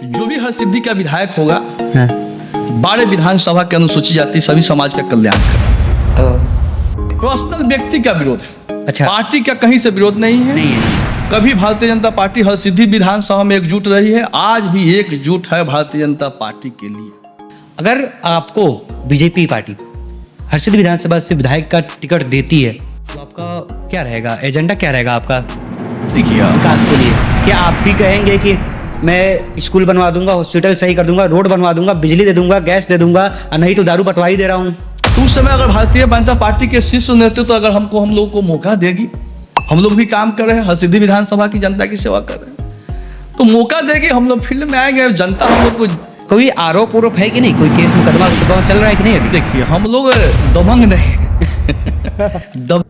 जो भी हरसिद्धि का विधायक होगा हाँ। 12 विधानसभा के अनुसूचित जाति सभी समाज का कल्याण करेगा। पर्सनल व्यक्ति का विरोध है, अच्छा। पार्टी का कहीं से विरोध नहीं है। नहीं है। कभी भारतीय जनता पार्टी हरसिद्धि विधानसभा में एकजुट रही है, आज भी एकजुट है भारतीय जनता पार्टी के लिए। अगर आपको बीजेपी पार्टी हर्षिल विधानसभा से विधायक का टिकट देती है तो आपका क्या रहेगा, एजेंडा क्या रहेगा आपका देखिए विकास के लिए? क्या आप भी कहेंगे कि मैं स्कूल बनवा दूंगा, हॉस्पिटल सही कर दूंगा, रोड बनवा दूंगा, बिजली दे दूंगा, गैस दे दूंगा, और नहीं तो दारू पटवा ही दे रहा हूँ? तो उस समय अगर भारतीय जनता पार्टी के शीर्ष नेतृत्व अगर हम लोगों को मौका देगी, हम लोग भी काम कर रहे हैं, हरसिद्धि विधानसभा की जनता की सेवा कर रहे हैं, तो मौका देगी, हम लोग फील्ड में आएंगे। जनता हम लोग को कोई आरोप उरोप है कि नहीं, कोई केस मुकदमा चल रहा है कि नहीं अभी? देखिए हम लोग दबंग नहीं दब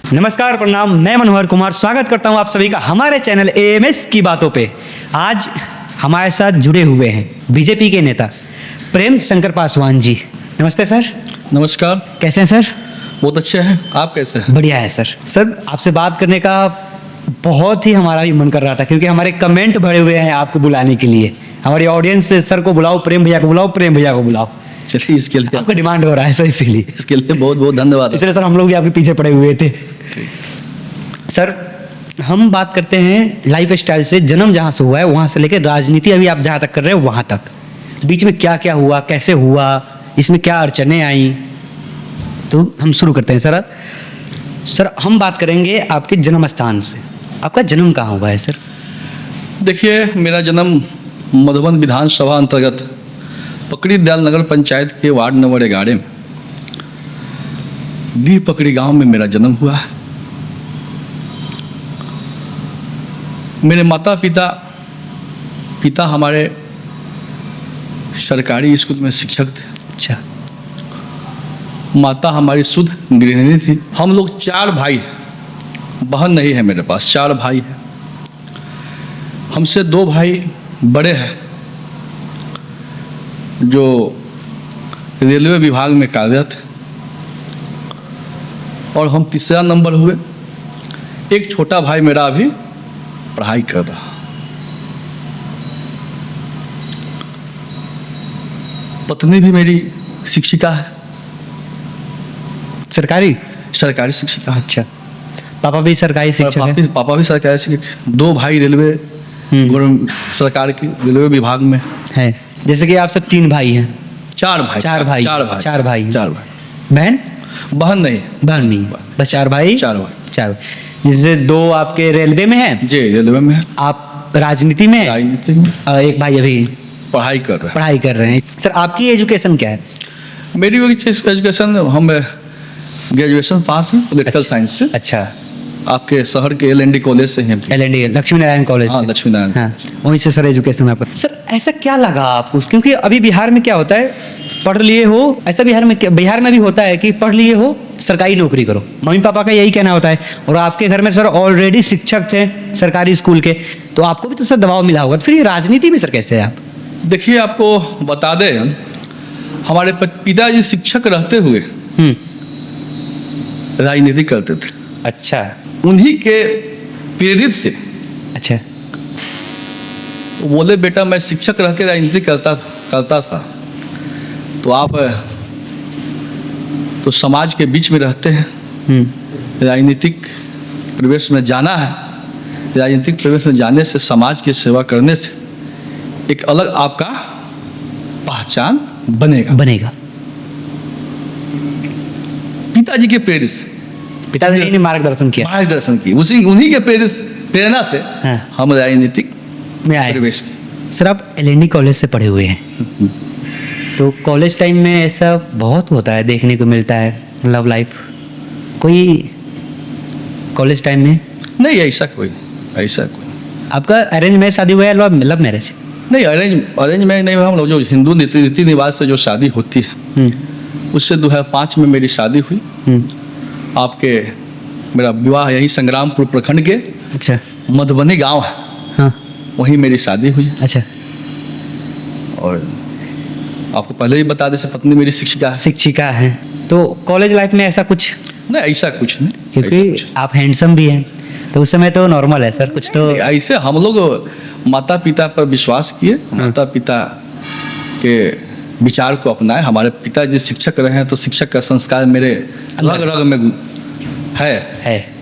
नमस्कार, प्रणाम। मैं मनोहर कुमार स्वागत करता हूं आप सभी का हमारे चैनल एएमएस की बातों पे। आज हमारे साथ जुड़े हुए हैं बीजेपी के नेता प्रेम शंकर पासवान जी। नमस्ते सर। नमस्कार। कैसे हैं सर? बहुत अच्छे हैं, आप कैसे हैं? बढ़िया है सर। सर आपसे बात करने का बहुत ही हमारा भी मन कर रहा था, क्योंकि हमारे कमेंट भरे हुए हैं आपको बुलाने के लिए। हमारी ऑडियंस से सर को बुलाओ, प्रेम भैया को बुलाओ, प्रेम भैया को बुलाओ। चलिए, इसके लिए आपका डिमांड हो रहा है सर, इसीलिए बहुत बहुत धन्यवाद। इसलिए सर हम लोग भी आपके पीछे पड़े हुए थे। सर हम बात करते हैं लाइफ स्टाइल से, जन्म जहाँ से हुआ है वहाँ से लेकर राजनीति अभी आप जहाँ तक कर रहे हो वहाँ तक, बीच में क्या क्या हुआ, कैसे हुआ, इसमें क्या अड़चने आई, तो हम शुरू करते हैं सर। सर हम बात करेंगे आपके जन्म स्थान से। आपका जन्म कहाँ हुआ है सर? देखिए, मेरा जन्म मधुबन विधानसभा अंतर्गत पकड़ी दयाल नगर पंचायत के वार्ड नंबर 11 में डी पकड़ी गांव में मेरा जन्म हुआ है। मेरे माता पिता हमारे सरकारी स्कूल में शिक्षक थे। अच्छा। माता हमारी शुद्ध गृहिणी थी। हम लोग 4 भाई, बहन नहीं है मेरे पास, 4 भाई हैं। हमसे 2 भाई बड़े हैं जो रेलवे विभाग में कार्यरत है, और हम तीसरा नंबर हुए। एक छोटा भाई मेरा अभी पढ़ाई कर रहा। पत्नी भी मेरी शिक्षिका है, सरकारी शिक्षिका है। अच्छा। पापा भी सरकारी शिक्षक हैं? पापा भी सरकारी शिक्षक। 2 भाई रेलवे सरकार की रेलवे विभाग में है। जैसे कि आप सब 3 भाई हैं? 4 भाई। बहन नहीं, बस 4 भाई। जिससे 2 आपके रेलवे में है जी, रेलवे में है। आप राजनीति में और एक भाई अभी पढ़ाई कर रहे हैं। सर आपकी एजुकेशन क्या है? मेरी एजुकेशन, हम ग्रेजुएशन पास हैं पॉलिटिकल साइंस से। अच्छा। आपके शहर के LND कॉलेज से हैं। LND Lakshmi Narayan college. हाँ, लक्ष्मी नारायण। हाँ, वहीं से सर एजुकेशन आपका। सर ऐसा क्या लगा आपको? क्योंकि अभी बिहार में क्या होता है, पढ़ लिए हो, ऐसा बिहार में भी होता है कि पढ़ लिए हो सरकारी नौकरी करो, मम्मी पापा का यही कहना होता है। और आपके घर में सर ऑलरेडी शिक्षक थे सरकारी स्कूल के, तो आपको भी तो सर दबाव मिला होगा। तो फिर ये राजनीति में सर कैसे है आप? देखिए, आपको बता दें, हमारे पिताजी शिक्षक रहते हुए राजनीति करते थे। अच्छा। उन्हीं के प्रेरित से अच्छा। वो बोले, बेटा मैं शिक्षक रह के राजनीति करता था, तो आप तो समाज के बीच में रहते हैं, राजनीतिक प्रवेश में जाना है। राजनीतिक प्रवेश में जाने से, समाज की सेवा करने से एक अलग आपका पहचान बनेगा। पिताजी के प्रेरित से, पिताजी ने मार्गदर्शन किया, उन्हीं के प्रेरणा से हम राजनीतिक में आए। प्रवेश। सर आप LND कॉलेज से पढ़े हुए हैं, तो कॉलेज टाइम में ऐसा बहुत होता है, देखने को मिलता है लव लाइफ। कोई कॉलेज टाइम में नहीं, ऐसा कोई आपका अरेंज मैरिज शादी हुआ है या लव मैरिज? नहीं, अरेंज मैरिज नहीं हुआ। हम लोग जो हिंदू रीति रिवाज से जो शादी होती है, उससे 2005 में मेरी शादी हुई। आपके मेरा विवाह यही संग्रामपुर प्रखंड के अच्छा मधुबनी गांव है, हाँ, वहीं मेरी शादी हुई। अच्छा। और आपको पहले ही बता दें, पत्नी मेरी शिक्षिका है। तो कॉलेज लाइफ में ऐसा कुछ नहीं, ऐसा कुछ नहीं, क्योंकि आप हैंडसम भी हैं तो उस समय तो नॉर्मल है सर, कुछ तो ऐसे हम लोग माता पिता पर विश्वास किए, माता पिता के विचार को अपनाए। हमारे पिताजी शिक्षक रहे हैं तो शिक्षक का संस्कार मेरे रग रग में है,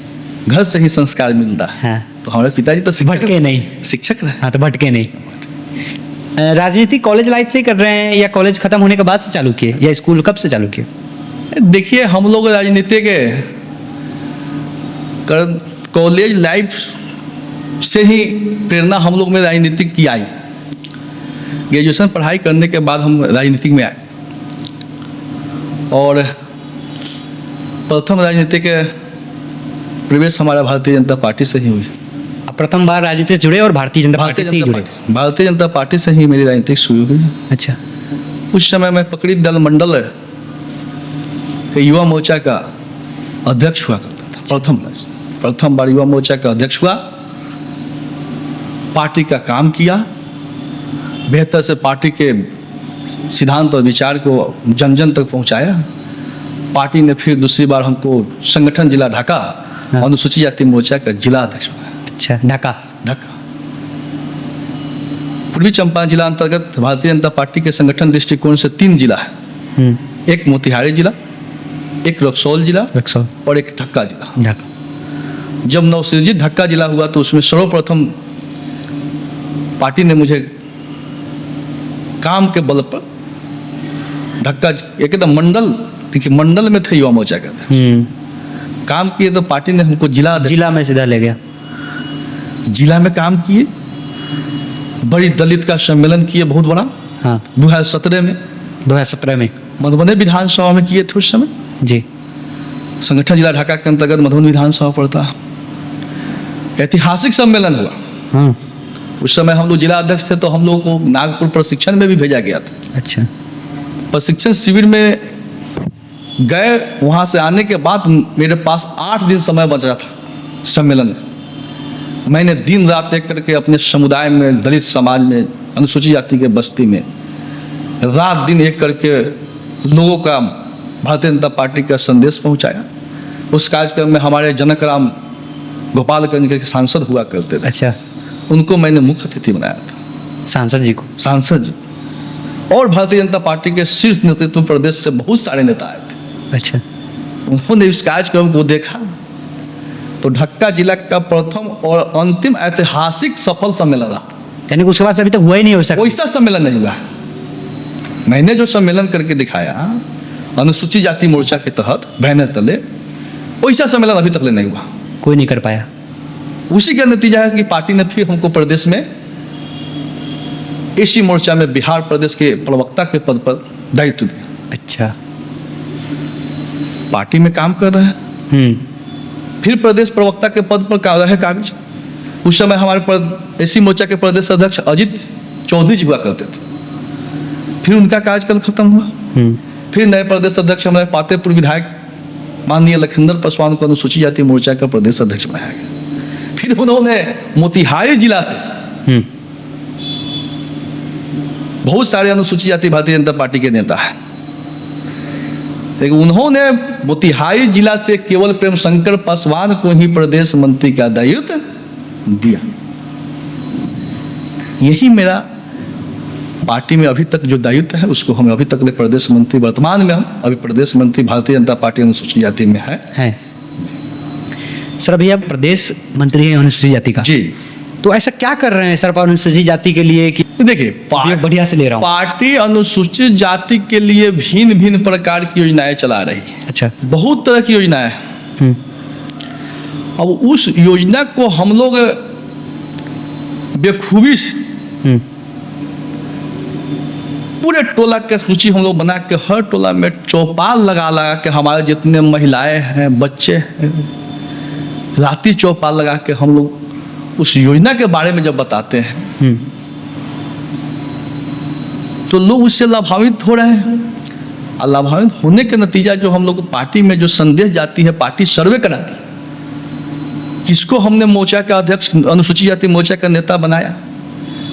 घर से ही संस्कार मिलता है। हाँ। तो हमारे पिताजी तो भटके नहीं। शिक्षक रहे। हाँ, तो भटके नहीं। राजनीति कॉलेज लाइफ से ही कर रहे हैं या कॉलेज खत्म होने के बाद से चालू किए, या स्कूल कब से चालू किए? देखिए, हम लोग राजनीति के कॉलेज लाइफ से ही प्रेरणा हम लोग में राजनीतिक की आई। ग्रेजुएशन पढ़ाई करने के बाद हम राजनीतिक में आए और प्रथम राजनीतिक प्रवेश हमारा भारतीय जनता पार्टी से ही हुई। प्रथम बार राजनीति से जुड़े और भारतीय जनता पार्टी से ही जुड़े? भारतीय जनता पार्टी से ही मेरी राजनीतिक शुरू हुई। अच्छा। उस समय मैं पकड़ी दल मंडल के युवा मोर्चा का अध्यक्ष हुआ करता था। प्रथम बार युवा मोर्चा का अध्यक्ष हुआ, पार्टी का काम किया, बेहतर से पार्टी के सिद्धांत और विचार को जन जन तक पहुंचाया। पार्टी ने फिर दूसरी बार हमको संगठन जिला ढाका अनुसूचित जाति मोर्चा का जिला अध्यक्ष बनाया। अच्छा, ढाका। पूर्वी चंपारण जिला अंतर्गत भारतीय जनता पार्टी के संगठन दृष्टिकोण से 3 जिला है। एक मोतिहारी जिला, एक रक्सौल जिला और एक ढक्का जिला। जब नवसृजित ढक्का जिला हुआ तो उसमें सर्वप्रथम पार्टी ने मुझे काम के बल पर ढक्का एकदम मंडल में थे, युवा मोर्चा का काम किए तो पार्टी ने हमको जिला में सीधा ले गया। जिला में काम किए, बड़ी दलित का सम्मेलन किए बहुत बड़ा। हाँ। 2017 में मधुबनी विधानसभा में किए थे उस समय जी। संगठन जिला ढाका के अंतर्गत मधुबनी विधानसभा पड़ता है। ऐतिहासिक सम्मेलन हुआ। हाँ। उस समय हम लोग जिला अध्यक्ष थे तो हम लोगों को नागपुर प्रशिक्षण में भी भेजा गया था। अच्छा। प्रशिक्षण शिविर में गए, वहां से आने के बाद मेरे पास 8 दिन समय बचा था सम्मेलन में। मैंने दिन रात एक करके अपने समुदाय में, दलित समाज में, अनुसूचित जाति के बस्ती में रात दिन एक करके लोगों का भारतीय जनता पार्टी का संदेश पहुंचाया। उस कार्यक्रम में हमारे जनक राम गोपालगंज के सांसद हुआ करते थे। अच्छा। उनको मैंने मुख्य अतिथि बनाया था। सांसद जी। और भारतीय जनता पार्टी के शीर्ष नेतृत्व प्रदेश से बहुत सारे नेता आए थे। अच्छा। उन्होंने इस कार्यक्रम को देखा तो ढक्का जिला का प्रथम और अंतिम ऐतिहासिक सफल सम्मेलन रहा। यानी उसके बाद अभी तक हुआ ही नहीं हो सकता। वैसा सम्मेलन नहीं हुआ। मैंने जो सम्मेलन करके दिखाया अनुसूचित जाति मोर्चा के तहत बैनर तले, वैसा सम्मेलन अभी तक नहीं हुआ, कोई नहीं कर पाया। उसी का नतीजा है कि पार्टी ने फिर हमको प्रदेश में एसी मोर्चा में बिहार प्रदेश के प्रवक्ता के पद पर दायित्व दिया। अच्छा। पार्टी में काम कर रहे हैं। फिर प्रदेश प्रवक्ता के पद पर रहे काबिज। उस समय हमारे एसी मोर्चा के प्रदेश अध्यक्ष अजित चौधरी जी हुआ करते थे। फिर उनका कार्यकाल खत्म हुआ। फिर नए प्रदेश अध्यक्ष हमारे पातेपुर विधायक माननीय लखिंदर पासवान को अनुसूचित जाति मोर्चा का प्रदेश अध्यक्ष बनाया गया। फिर उन्होंने मोतिहारी जिला से बहुत सारे अनुसूचित जाति भारतीय जनता पार्टी के नेता हैं, लेकिन उन्होंने मोतिहारी जिला से केवल प्रेम शंकर पासवान को ही प्रदेश मंत्री का दायित्व दिया। यही मेरा पार्टी में अभी तक जो दायित्व है उसको हम अभी तक प्रदेश मंत्री, वर्तमान में हम अभी प्रदेश मंत्री भारतीय जनता पार्टी अनुसूचित जाति में है। सर अभी आप प्रदेश मंत्री हैं अनुसूचित जाति का। जी। तो ऐसा क्या कर रहे हैं सर अनुसूचित जाति के लिए कि देखिए बढ़िया से ले रहा हूँ। पार्टी अनुसूचित जाति के लिए भिन्न भिन्न प्रकार की योजनाएं चला रही है। अच्छा। बहुत तरह की योजनाएं। अब उस योजना को हम लोग बेखूबी से पूरे टोला के सूची हम लोग बना के हर टोला में चौपाल लगा के हमारे जितने महिलाएं हैं, बच्चे हैं, राती चौपाल लगा के हम लोग उस योजना के बारे में जब बताते हैं तो लोग उससे लाभान्वित हो रहे हैं। और लाभान्वित होने के नतीजा जो हम लोग पार्टी में जो संदेश जाती है, पार्टी सर्वे कराती है किसको हमने मोर्चा का अध्यक्ष, अनुसूचित जाति मोर्चा का नेता बनाया,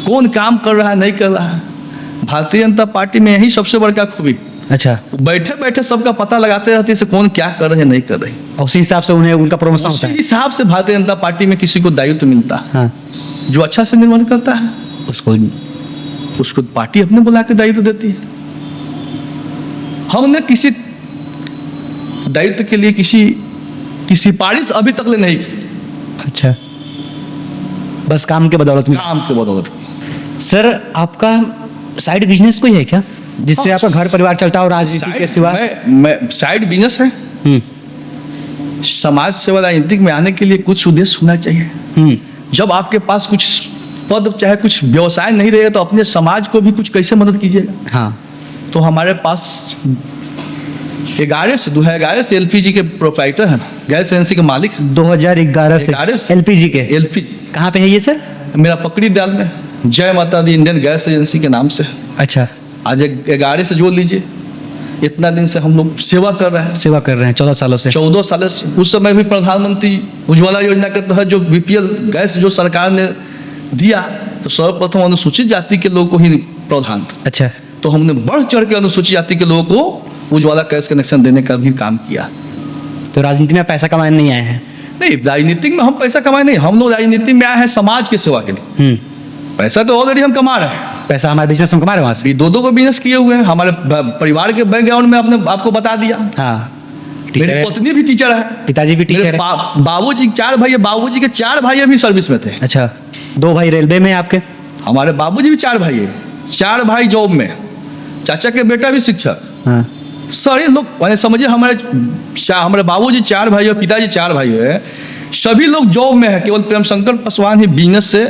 कौन काम कर रहा है नहीं कर रहा है। भारतीय जनता पार्टी में यही सबसे बड़ा खूबी, अच्छा, बैठे बैठे सबका पता लगाते रहते हैं कौन क्या कर रहे हैं नहीं कर रहे हैं। और उसी हिसाब से उन्हें उनका प्रमोशन उसी होता है। हिसाब से भारतीय जनता पार्टी में किसी को दायित्व मिलता है, हाँ, जो अच्छा से निर्माण करता है उसको पार्टी अपने बुला के दायित्व देती है। हमने किसी दायित्व के लिए की सिफारिश अभी तक ले नहीं की, अच्छा, बस काम के बदौलत में। काम के बदौलत। सर आपका साइड बिजनेस कोई है क्या, जिससे हाँ, आपका घर परिवार चलता हो राजनीति के सिवा? मैं साइड बिजनेस है। समाज सेवा राजनीतिक में आने के लिए कुछ उद्देश्य होना चाहिए। जब आपके पास कुछ पद चाहे कुछ व्यवसाय नहीं रहे तो अपने समाज को भी कुछ कैसे मदद कीजिएगा। हाँ, तो हमारे पास 2011 से एलपीजी के प्रोप्राइटर हैं, गैस एजेंसी के मालिक। 2011 से एलपीजी के। एलपीजी कहाँ पे है ये सर? मेरा पकड़ी दयाल में जय माता दी इंडियन गैस एजेंसी के नाम से। अच्छा, आज 11 से जोड़ लीजिए, इतना दिन से हम लोग सेवा कर रहे हैं। सेवा कर रहे हैं 14 सालों से। 14 साल से। उस समय भी प्रधानमंत्री उज्ज्वला योजना के तहत जो बीपीएल गैस जो सरकार ने दिया तो सर्वप्रथम अनुसूचित जाति के लोगों को ही प्रावधान था। अच्छा, तो हमने बढ़ चढ़ के अनुसूचित जाति के लोगों को उज्ज्वला गैस कनेक्शन देने का भी काम किया। तो राजनीति में पैसा कमाने नहीं आए हैं? नहीं, राजनीतिक में हम पैसा कमाए नहीं, हम लोग राजनीति में आए हैं समाज की सेवा के लिए। पैसा तो ऑलरेडी हम कमा रहे हैं, पैसा हमारे बिजनेस में कमा रहे हैं वहाँ से। दो को बिजनेस किए हुए हैं। हमारे परिवार के बैकग्राउंड में आपने आपको बता दिया। हाँ, मेरी पत्नी भी टीचर है, पिताजी भी टीचर है। बाबूजी 4 भाई, बाबूजी के 4 भाई अभी सर्विस में थे। अच्छा, 2 भाई रेलवे में आपके? हमारे बाबूजी भी 4 भाई है, 4 भाई जॉब में, चाचा के बेटा भी शिक्षक। हाँ, सारे लोग मैंने समझिए हमारे बाबूजी 4 भाई और पिताजी 4 भाई है, सभी लोग जॉब में है। केवल प्रेम शंकर पासवान ही बिजनेस से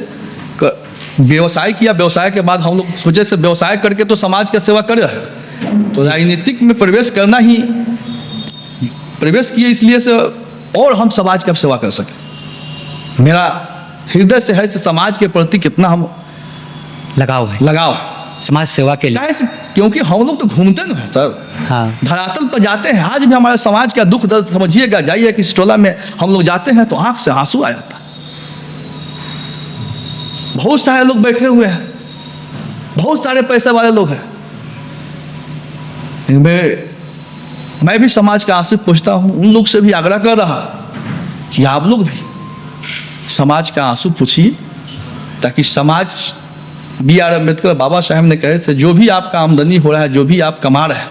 व्यवसाय किया। व्यवसाय के बाद हम लोग सोचे से व्यवसाय करके तो समाज का सेवा कर रहे हैं, तो राजनीतिक में प्रवेश किए इसलिए से और हम समाज का सेवा कर सके। मेरा हृदय से है से समाज के प्रति कितना हम लगाव है, लगाव समाज सेवा के लिए। क्योंकि हम लोग तो घूमते ना है सर। हाँ, धरातल पर जाते हैं। आज भी हमारे समाज का दुख दर्द समझिएगा, जाइए किसी टोला में हम लोग जाते हैं तो आंख से आंसू आ जाता है। बहुत सारे लोग बैठे हुए हैं, बहुत सारे पैसे वाले लोग हैं। मैं भी समाज का आंसू पूछता हूँ, उन लोग से भी आग्रह कर रहा कि आप लोग भी समाज का आंसू पूछिए, ताकि समाज B.R. अम्बेडकर बाबा साहब ने कहे थे जो भी आपका आमदनी हो रहा है, जो भी आप कमा रहे हैं,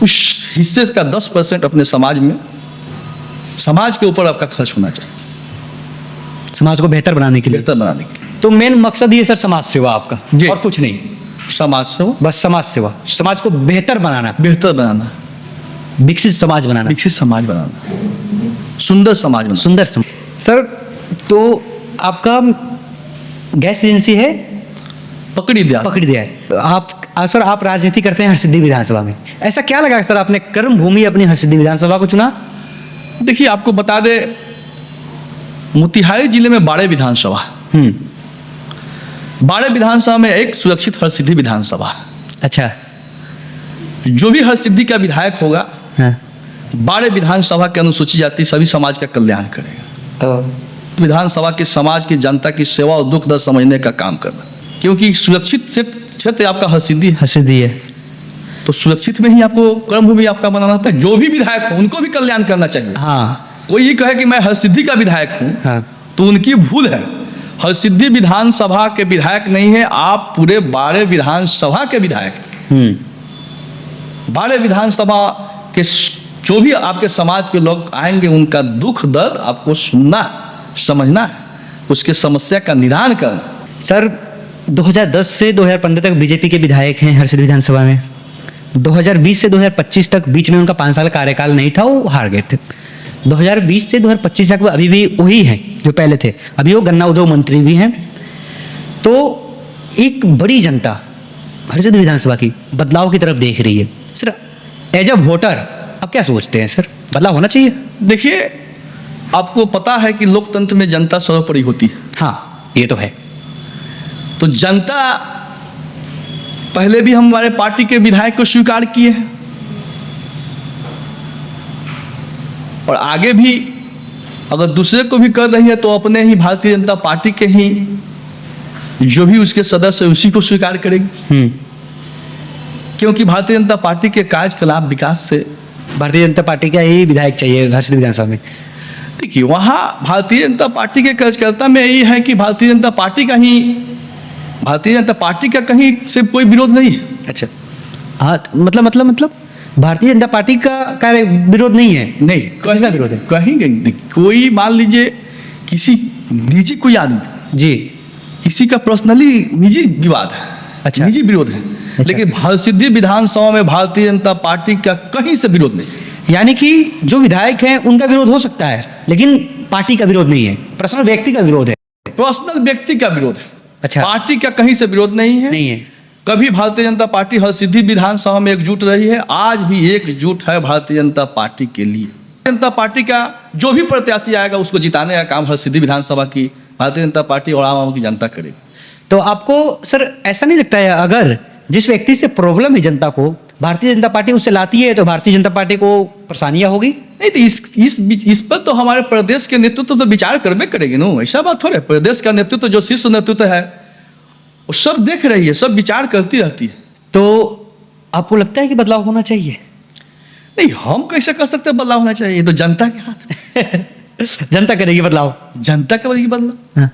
उस हिस्से का 10% अपने समाज में, समाज के ऊपर आपका खर्च होना चाहिए, समाज को बेहतर बनाने के लिए। बेहतर बनाने के लिए। तो मेन मकसद ये सर समाज सेवा आपका, जी। और कुछ नहीं, समाज सेवा, बस समाज सेवा, समाज को बेहतर बनाना, बेहतर बनाना, विकसित समाज बनाना, विकसित समाज बनाना, सुंदर समाज बनाना। सुंदर समाज। सर तो आपका गैस एजेंसी है पकड़ी दिया है। सर आप राजनीति करते हैं हरसिद्धि विधानसभा में, ऐसा क्या लगा सर आपने कर्म भूमि अपनी हरसिद्धि विधानसभा को चुना? देखिए आपको बता दे, मोतिहारी जिले में 12 विधानसभा, 12 विधानसभा में एक सुरक्षित हरसिद्धि विधानसभा। अच्छा, जो भी हरसिद्धि का विधायक होगा, हाँ, 12 विधानसभा के अनुसूचित जाति सभी समाज का कल्याण करेगा। विधानसभा की समाज की जनता की सेवा और दुख दर्द समझने का काम करना, क्योंकि सुरक्षित क्षेत्र आपका हरसिद्धि है, तो सुरक्षित में ही आपको कर्म भूमि आपका बनाना था। जो भी विधायक हो उनको भी कल्याण करना चाहिए। हाँ, कोई ये कहे कि मैं हरसिद्धि का विधायक हूँ, हाँ, तो उनकी भूल है। हरसिद्धि विधानसभा के विधायक नहीं है आप, पूरे 12 विधानसभा के विधायक। 12 विधानसभा के जो भी आपके समाज के लोग आएंगे, उनका दुख दर्द आपको सुनना, समझना है, उसके समस्या का निदान करना। सर 2010 से 2015 तक बीजेपी के विधायक हैं हरसिद्धि विधानसभा में। 2020 से 2025 तक बीच में उनका 5 साल कार्यकाल नहीं था, वो हार गए थे। 2020 से 2025 तक अभी भी वही हैं जो पहले थे, अभी वो गन्ना उद्योग मंत्री भी हैं। तो एक बड़ी जनता हरसिद्धि विधानसभा की बदलाव की तरफ देख रही है। सर एज अ वोटर आप क्या सोचते हैं सर, बदलाव होना चाहिए? देखिए आपको पता है कि लोकतंत्र में जनता सर्वोपरि होती है। हाँ, ये तो है। तो जनता पहले भी हमारे पार्टी के विधायक को स्वीकार किए हैं और आगे भी अगर दूसरे को भी कर रही है तो अपने ही भारतीय जनता पार्टी के ही जो भी उसके सदस्य उसी को स्वीकार करेगी। क्योंकि भारतीय जनता पार्टी के कार्यकलाप विकास से, भारतीय जनता पार्टी का ही विधायक चाहिए हर्षिल विधानसभा में। देखिए वहाँ भारतीय जनता पार्टी के कार्यकर्ता में यही है कि भारतीय जनता पार्टी का कहीं से कोई विरोध नहीं है। अच्छा, हाँ, मतलब भारतीय जनता पार्टी का विरोध नहीं है। नहीं, किसका विरोध है? कहीं कोई मान लीजिए किसी निजी कोई आदमी, जी, किसी का पर्सनली निजी विवाद है, अच्छा, निजी विरोध है, लेकिन हरसिद्धि विधानसभा में भारतीय जनता पार्टी का कहीं से विरोध नहीं। यानी कि जो विधायक हैं उनका विरोध हो सकता है, लेकिन पार्टी का विरोध नहीं है, पर्सनल व्यक्ति का विरोध है। पर्सनल व्यक्ति का विरोध है। अच्छा, पार्टी का कहीं से विरोध नहीं है। नहीं है। कभी भारतीय जनता पार्टी हरसिद्धि विधानसभा में एकजुट रही है, आज भी एकजुट है भारतीय जनता पार्टी के लिए। जनता पार्टी का जो भी प्रत्याशी आएगा उसको जिताने का काम हरसिद्धि विधानसभा की भारतीय जनता पार्टी और आम की जनता करेगी। तो आपको सर ऐसा नहीं लगता है, अगर जिस व्यक्ति से प्रॉब्लम है जनता को, भारतीय जनता पार्टी उससे लाती है तो भारतीय जनता पार्टी को परेशानियां होगी? नहीं तो इस पर तो हमारे प्रदेश के नेतृत्व तो विचार करबे करेगी ना, ऐसा बात थोड़े। प्रदेश का नेतृत्व जो शीर्ष नेतृत्व है वो सब देख रही है, सब विचार करती रहती है। तो आपको लगता है कि बदलाव होना चाहिए? नहीं, हम कैसे कर सकते हैं बदलाव होना चाहिए, ये तो जनता के हाथ में। जनता करेगी बदलाव, जनता करेगी बदलाव। हाँ।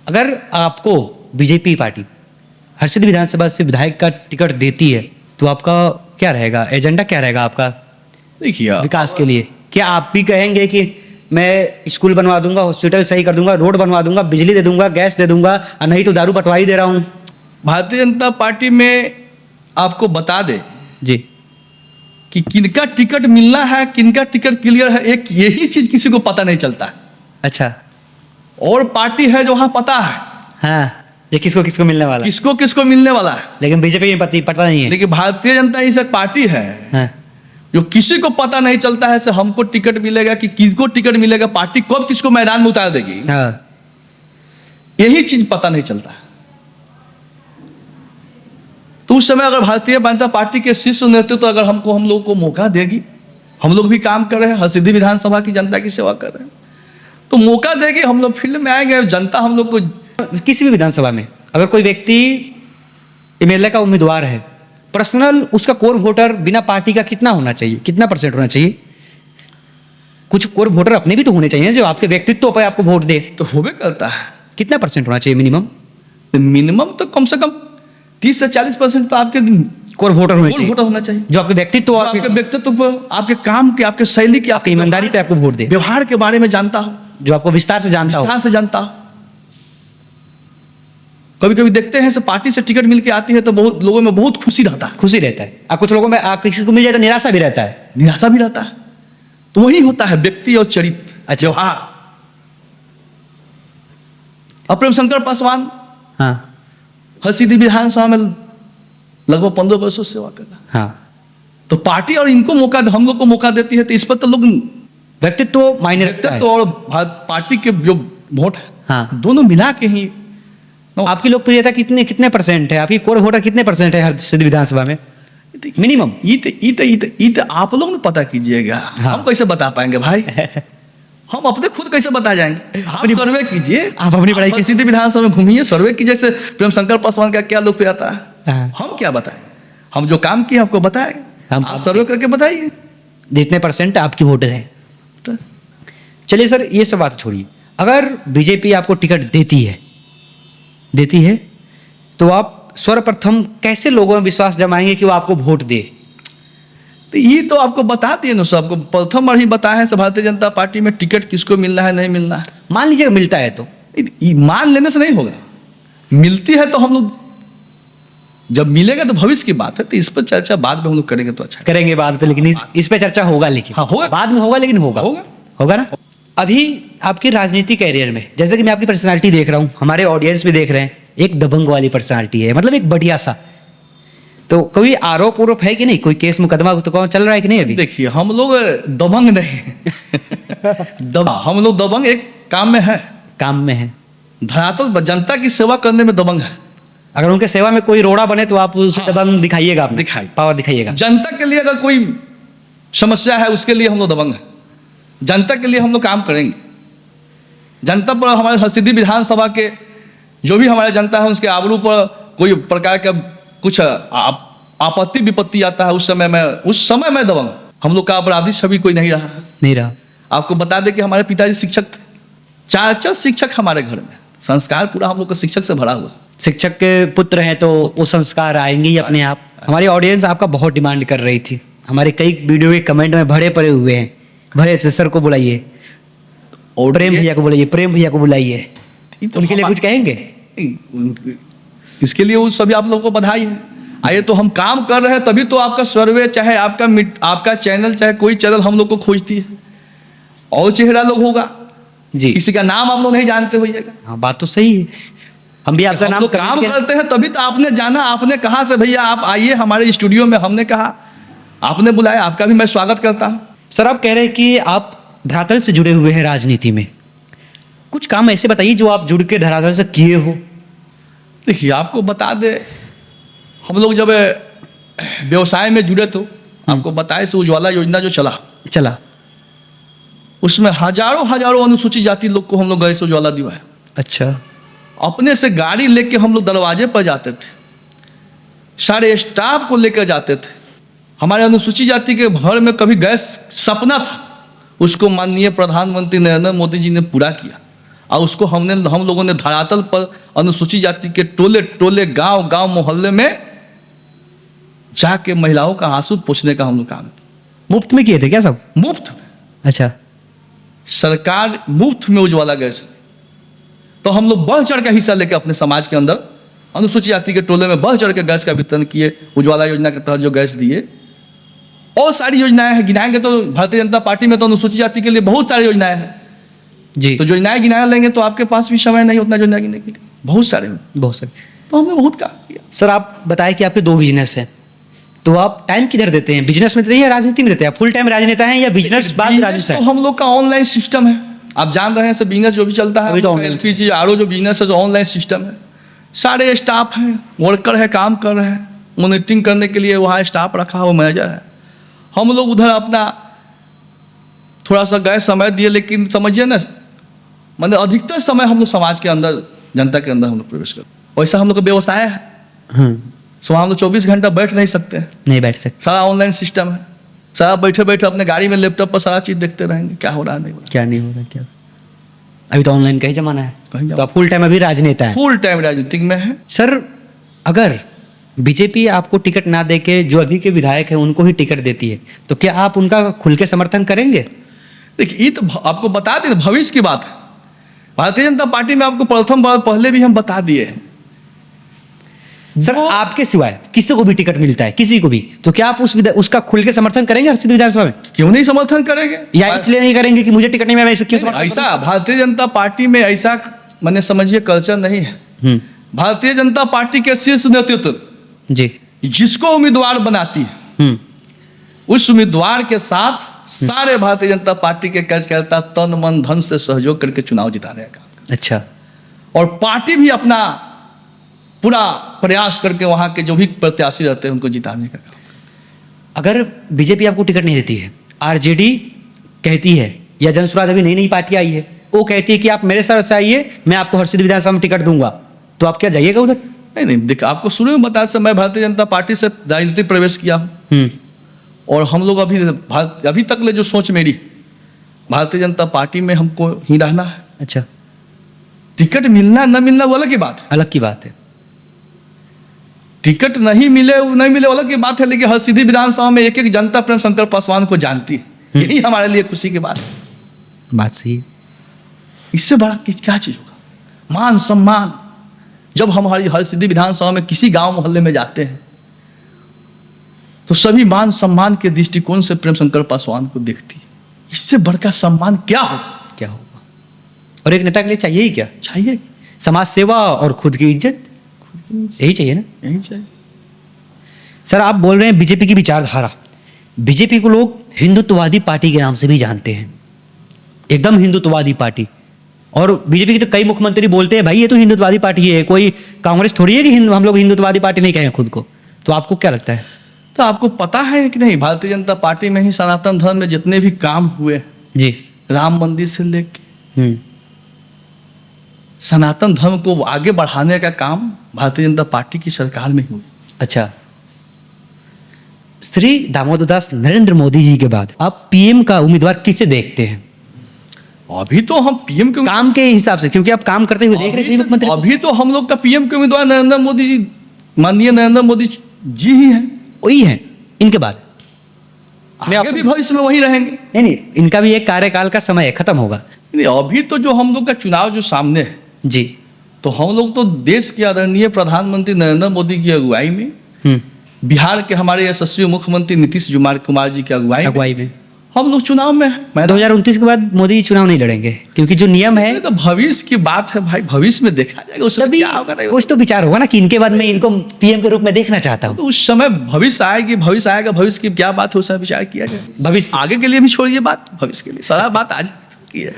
अगर आपको बीजेपी पार्टी हर्षिल विधानसभा से विधायक का टिकट देती है तो आपका क्या रहेगा, एजेंडा क्या रहेगा आपका देखिए विकास के लिए? क्या आप भी कहेंगे कि मैं स्कूल बनवा दूंगा, हॉस्पिटल सही कर दूंगा, रोड बनवा दूंगा, बिजली दे दूंगा, गैस दे दूंगा, और नहीं तो दारू बंटवा ही दे रहा हूं? भारतीय जनता पार्टी में आपको बता दे जी कि किनका टिकट मिलना है, किनका टिकट क्लियर है, एक यही चीज किसी को पता नहीं चलता है। अच्छा, और पार्टी है जो वहां पता है हाँ, ये किसको किसको मिलने वाला है, किसको किसको मिलने वाला है। लेकिन बीजेपी में पता नहीं है। लेकिन भारतीय जनता ही एक पार्टी है हाँ, जो किसी को पता नहीं चलता है से हमको टिकट मिलेगा कि किसको टिकट मिलेगा, पार्टी कब किसको मैदान में उतार देगी, हाँ, यही चीज पता नहीं चलता है। तो उस समय अगर भारतीय जनता पार्टी के शीर्ष नेतृत्व अगर हम लोगों को मौका देगी, हम लोग भी काम कर रहे हैं, हरसिद्धि विधानसभा की जनता की सेवा कर रहे हैं, तो मौका देगी, हम लोग फील्ड में आएंगे, जनता हम लोग को। किसी भी विधानसभा में अगर कोई व्यक्ति एमएलए का उम्मीदवार है, पर्सनल उसका कोर वोटर बिना पार्टी का कितना होना चाहिए, कितना परसेंट होना चाहिए? कुछ कोर वोटर अपने भी तो होने चाहिए जो आपके व्यक्तित्व पर आपको वोट दे। तो होबे करता है। कितना परसेंट होना चाहिए मिनिमम? मिनिमम तो कम से कम 30 से 40% तो आपके कोर वोटर होने कोर चाहिए, वोटर होना चाहिए जो आपके व्यक्तित्व, आपके व्यक्तित्व पर, आपके काम के, आपके शैली की, आपकी ईमानदारी पे आपको वोट दे, व्यवहार के बारे में जानता हो, जो आपको विस्तार से जानता हो। विस्तार से जानता हो। कभी कभी देखते हैं पार्टी से टिकट मिल के आती है तो बहुत लोगों में बहुत खुशी रहता है, खुशी रहता है, और कुछ लोगों में किसी को मिल जाए तो निराशा भी रहता है, निराशा भी रहता है। तो वही होता है व्यक्ति और चरित्र, अच्छा, व्यवहार। और प्रेम शंकर पासवान हाँ, हरसिद्धि विधानसभा में लगभग 15 वर्षों से सेवा कर रहा है। हाँ, तो पार्टी और इनको मौका, हम लोग को मौका देती है, तो इस पर तो लोग व्यक्तित्व मायने रखता है। तो और पार्टी के जो वोट है, हाँ, दोनों मिला के ही। आपकी लोकप्रियता कितने परसेंट है, आपकी कोर वोटर कितने परसेंट है हरसिद्धि विधानसभा में मिनिमम? ये तो आप लोग ने पता कीजिएगा, हाँ। हम कैसे बता पाएंगे भाई? हम अपने खुद कैसे बता जाएंगे? आप सर्वे कीजिए, आप अपनी पढ़ाई हरसिद्धि विधानसभा में घूमिए, सर्वे कीजिए से प्रेम शंकर पासवान का क्या लोकप्रियता है। हाँ। हम क्या बताएं? हम जो काम किए आपको बताएंगे, आप सर्वे करके बताइए जितने परसेंट आपकी वोटर है। चलिए सर, ये सब बात छोड़िए, अगर बीजेपी आपको टिकट देती है तो आप सर्वप्रथम कैसे लोगों में विश्वास जमाएंगे कि वो आपको वोट दे? तो ये तो आपको बता दिए ना, सबको प्रथम बार ही बताया है भारतीय जनता पार्टी में टिकट किसको मिलना है, नहीं मिलना है। मान लीजिए मिलता है तो मान लेने से नहीं होगा, मिलती है तो हम लोग जब मिलेगा तो भविष्य की बात है, तो इस पर चर्चा बाद में हम लोग करेंगे तो अच्छा करेंगे बाद पे, लेकिन इस पे चर्चा होगा, लेकिन हाँ, होगा, बाद में होगा, लेकिन होगा ना। अभी आपके राजनीतिक कैरियर में, जैसे कि मैं आपकी पर्सनालिटी देख रहा हूँ, हमारे ऑडियंस भी देख रहे हैं, एक दबंग वाली पर्सनालिटी है, मतलब एक बढ़िया सा। तो कोई आरोप है कि नहीं, कोई केस मुकदमा तो कौन चल रहा है कि नहीं अभी? देखिए हम लोग दबंग नहीं हम लोग दबंग एक काम में है, धरातल जनता की सेवा करने में दबंग है। अगर उनके सेवा में कोई रोड़ा बने तो आप उसे दबंग दिखाइएगा, पावर दिखाइएगा। जनता के लिए अगर कोई समस्या है उसके लिए हम लोग दबंग है, जनता के लिए हम लोग काम करेंगे। जनता पर, हमारे हरसिद्धि विधानसभा के जो भी हमारे जनता है उसके आबरू पर कोई प्रकार का कुछ आपत्ति विपत्ति आता है उस समय मैं दबंग। हम लोग का अपराधी छवि कोई नहीं रहा। नहीं रहा। आपको बता दें कि हमारे पिताजी शिक्षक थे, 4 शिक्षक हमारे घर में, संस्कार पूरा हम लोग का शिक्षक से भरा हुआ। शिक्षक के पुत्र हैं तो वो संस्कार आएंगे ही अपने आप। हमारी ऑडियंस आपका बहुत डिमांड कर रही थी, हमारे कई वीडियो के कमेंट में भरे पड़े हुए हैं, भरे सर को बुलाइए और प्रेम भैया को बुलाइए, प्रेम भैया को बुलाइए, तो उनके लिए कुछ कहेंगे? इसके लिए वो सभी आप लोगों को बधाई है। आइए, तो हम काम कर रहे हैं तभी तो आपका सर्वे, चाहे आपका चैनल, चाहे कोई चैनल हम लोग को खोजती है। और चेहरा लोग होगा जी, किसी का नाम आप लोग नहीं जानते होइएगा। हाँ, बात तो सही है। हम भी आपका हम नाम लोग काम करते हैं तभी तो आपने जाना, आपने कहा से भैया आप आइए हमारे स्टूडियो में, हमने कहा, आपने बुलाया, आपका भी मैं स्वागत करता हूँ। सर, आप कह रहे हैं कि आप धरातल से जुड़े हुए हैं राजनीति में, कुछ काम ऐसे बताइए जो आप जुड़ के धरातल से किए हो। देखिए, आपको बता दे, हम लोग जब व्यवसाय में जुड़े तो आपको बताए से उज्ज्वला योजना जो चला उसमें हजारों अनुसूचित जाति लोग को हम लोग गैस उज्ज्वला दिवाए। अच्छा। अपने से गाड़ी लेके हम लोग दरवाजे पर जाते थे, सारे स्टाफ को लेकर जाते थे। हमारे अनुसूचित जाति के घर में कभी गैस सपना था, उसको माननीय प्रधानमंत्री नरेंद्र मोदी जी ने पूरा किया। और उसको हम लोगों ने धरातल पर अनुसूचित जाति के टोले गांव मोहल्ले में जाके महिलाओं का आंसू पोंछने का हम लोग काम किया। मुफ्त में किए थे क्या सब? मुफ्त में। अच्छा। सरकार मुफ्त में उज्ज्वला गैस, तो हम लोग बढ़ चढ़ के हिस्सा लेके अपने समाज के अंदर अनुसूचित जाति के टोले में बढ़ चढ़ के गैस का वितरण किए। उज्ज्वला योजना के तहत जो गैस दिए, और सारी योजनाएं हैं, गिनाएंगे तो भारतीय जनता पार्टी में तो अनुसूचित जाति के लिए बहुत सारी योजनाएं हैं जी। तो योजनाएं गिना लेंगे तो आपके पास भी समय नहीं उतना योजना गिनने के लिए, बहुत सारे। तो हमने बहुत काम किया। सर, आप बताएं कि आपके 2 बिजनेस हैं, तो आप टाइम किधर देते हैं? बिजनेस में देते हैं या राजनीति में देते हैं? फुल टाइम राजनेता हैं या बिजनेस बाद राजनीति? तो हम लोग का ऑनलाइन सिस्टम है, आप जान रहे हैं सब, बिजनेस जो भी चलता है LPG RO जो बिजनेस है, जो ऑनलाइन सिस्टम है, सारे स्टाफ हैं, वर्कर है, काम कर रहे हैं, मॉनिटरिंग करने के लिए वहाँ स्टाफ रखा हुआ मैनेजर है। हम लोग उधर अपना थोड़ा सा गए समय दिए, लेकिन समझिए ना, मतलब अधिकतर समय हम लोग समाज के अंदर, जनता के अंदर हम लोग प्रवेश करते। वैसा हम लोग का व्यवसाय है, सो हम लोग 24 घंटा बैठ नहीं सकते, नहीं बैठ सकते। सारा ऑनलाइन सिस्टम है, सारा बैठे बैठे अपने गाड़ी में लैपटॉप पर सारा चीज देखते रहेंगे, क्या हो रहा है नहीं हो रहा, क्या नहीं हो रहा, क्या। अभी तो ऑनलाइन का ही जमाना है, कहीं तो आप फुल टाइम अभी राजनेता है? फुल टाइम राजनीतिक में है। सर, अगर बीजेपी आपको टिकट ना दे के जो अभी के विधायक हैं उनको ही टिकट देती है, तो क्या आप उनका खुल के समर्थन करेंगे? देखिए, ये तो आपको बता दें, भविष्य की बात है। भारतीय जनता पार्टी में आपको प्रथम बार पहले भी हम बता दिए हैं। सर, आपके सिवाय किसी को भी टिकट मिलता है, किसी को भी, तो क्या आप उसका खुल के समर्थन करेंगे हर सीधी विधानसभा में? क्यों नहीं समर्थन करेंगे? या इसलिए नहीं करेंगे कि मुझे टिकट नहीं मिला, इससे क्यों समर्थन? ऐसा भारतीय जनता पार्टी में ऐसा मैंने समझिए कल्चर नहीं है। भारतीय जनता पार्टी के शीर्ष नेतृत्व जी, जिसको उम्मीदवार बनाती है, उस उम्मीदवार के साथ सारे भारतीय जनता पार्टी के कार्यकर्ता तन मन धन से सहयोग करके चुनाव जिताने का काम। अच्छा। और पार्टी भी अपना पूरा प्रयास करके वहां के जो भी प्रत्याशी रहते हैं उनको जिताने का काम। अगर बीजेपी आपको टिकट नहीं देती है, आरजेडी कहती है, या जनसुराज अभी नई पार्टी आई है, वो कहती है कि आप मेरे साथ से आइए, मैं आपको हर सीधी विधानसभा में टिकट दूंगा, तो आप क्या जाइएगा उधर? नहीं, देखिए, आपको शुरू में बताया था, मैं भारतीय जनता पार्टी से राजनीतिक प्रवेश किया हूँ, और हम लोग अभी तक ले जो सोच मेरी, भारतीय जनता पार्टी में हमको ही रहना है। अच्छा। टिकट मिलना न मिलना वो अलग की बात है, अलग की बात है। टिकट नहीं मिले अलग की बात है, लेकिन हर सीधी विधानसभा में एक जनता प्रेम शंकर पासवान को जानती है, यही हमारे लिए खुशी की बात है। बात सही। इससे बड़ा क्या चीज होगा? मान सम्मान। जब हमारी हर सीधी विधानसभा में किसी गांव मोहल्ले में जाते हैं तो सभी मान सम्मान के दृष्टिकोण से प्रेम शंकर पासवान को देखती है। इससे बढ़कर सम्मान क्या होगा? क्या होगा? और एक नेता के लिए चाहिए ही क्या? चाहिए समाज सेवा और खुद की इज्जत, यही चाहिए ना? यही चाहिए। सर, आप बोल रहे हैं बीजेपी की विचारधारा, बीजेपी को लोग हिंदुत्ववादी पार्टी के नाम से भी जानते हैं, एकदम हिंदुत्ववादी पार्टी। और बीजेपी के तो कई मुख्यमंत्री बोलते हैं भाई ये तो हिंदुत्ववादी पार्टी है, कोई कांग्रेस थोड़ी है कि हम लोग हिंदुत्ववादी पार्टी नहीं कहें खुद को। तो आपको क्या लगता है? तो आपको पता है कि नहीं, भारतीय जनता पार्टी में ही सनातन धर्म में जितने भी काम हुए जी, राम मंदिर से लेके सनातन धर्म को आगे बढ़ाने का काम भारतीय जनता पार्टी की सरकार में हुआ। अच्छा। श्री दामोदर दास नरेंद्र मोदी जी के बाद आप पीएम का उम्मीदवार किसे देखते हैं? अभी तो हम पीएम के काम के हिसाब से, क्योंकि आप काम करते हुए देख रहे हैं मुख्यमंत्री। अभी तो हम लोग का पीएम के उम्मीदवार नरेंद्र मोदी जी, माननीय नरेंद्र मोदी जी ही हैं। वही है। इनके बाद आगे भी भविष्य में वही रहेंगे। नहीं, इनका भी एक कार्यकाल का समय है, खत्म होगा। नहीं, अभी तो जो हम लोग का चुनाव जो सामने है, जी। तो हम लोग तो देश के आदरणीय प्रधानमंत्री नरेंद्र मोदी की अगुवाई में, बिहार के हमारे यशस्वी मुख्यमंत्री नीतीश कुमार जी की अगुवाई में हम लोग चुनाव में हैं। मैं 2029 के बाद मोदी चुनाव नहीं लड़ेंगे, क्योंकि जो नियम है तो भविष्य की बात है भाई, भविष्य में देखा जाएगा उस समय तभी क्या होगा। कुछ तो विचार होगा ना कि इनके बाद मैं इनको पीएम के रूप में देखना चाहता हूँ। तो उस समय भविष्य आएगी, भविष्य आएगा, भविष्य की क्या बात है उस समय विचार किया जाएगा। भविष्य आगे के लिए भी छोड़िए बात, भविष्य के लिए सारा बात आज की है।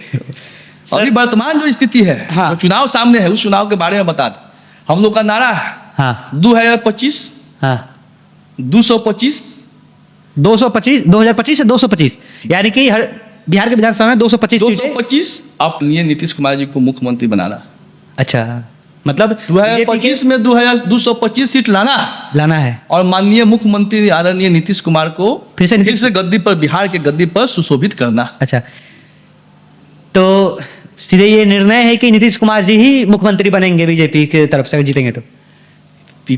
अभी वर्तमान जो स्थिति है, हाँ। जो चुनाव सामने है, उस चुनाव के बारे में बता दें। हम लोग का नारा है हाँ 2025 हाँ 225 2025 से 225, यानी कि हर बिहार के विधानसभा में 225 सीटें। 225 अपने नीतीश कुमार जी को मुख्यमंत्री बनाना। अच्छा, मतलब 2025 में 225 सीट लाना है और माननीय मुख्यमंत्री आदरणीय नीतीश कुमार को फिर से गद्दी पर, बिहार के गद्दी पर सुशोभित करना। अच्छा, तो सीधे ये निर्णय है कि नीतीश कुमार जी ही मुख्यमंत्री बनेंगे बीजेपी की तरफ से, जीतेंगे तो?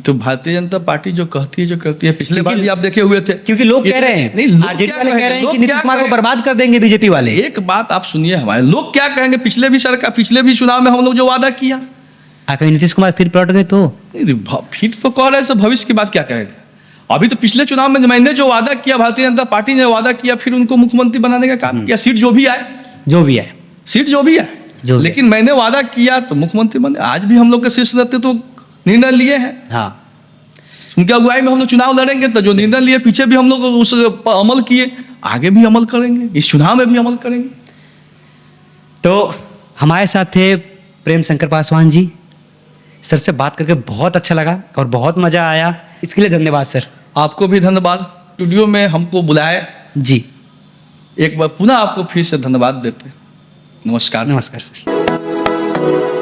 तो भारतीय जनता पार्टी जो कहती है, जो करती है, पिछले बार भी आप देखे हुए थे। क्योंकि लोग कह रहे हैं, नहीं, आरजेडी वाले कह रहे हैं कि नीतीश कुमार को बर्बाद कर देंगे बीजेपी वाले। एक बात आप सुनिए, हमारे लोग क्या कहेंगे। पिछले भी चुनाव में हम लोग जो वादा किया, आखिर नीतीश कुमार फिर पलट गए तो फिर तो कह रहे हैं, भविष्य की बात क्या कहेगा। अभी तो पिछले चुनाव में मैंने जो वादा किया, भारतीय जनता पार्टी ने वादा किया, फिर उनको मुख्यमंत्री बनाने का काम किया। सीट जो भी आए, सीट जो भी है, लेकिन मैंने वादा किया तो मुख्यमंत्री बने। आज भी हम लोग के शीर्ष नेतृत्व निर्णय लिए हैं। हाँ, उनके अगुवाई में हम लोग चुनाव लड़ेंगे, तो जो निर्णय लिए पीछे भी हम लोग उस पर अमल किए, आगे भी अमल करेंगे, इस चुनाव में भी अमल करेंगे। तो हमारे साथ थे प्रेम शंकर पासवान जी। सर से बात करके बहुत अच्छा लगा और बहुत मजा आया, इसके लिए धन्यवाद सर। आपको भी धन्यवाद, स्टूडियो में हमको बुलाए जी। एक बार पुनः आपको फिर से धन्यवाद देते। नमस्कार। नमस्कार सर।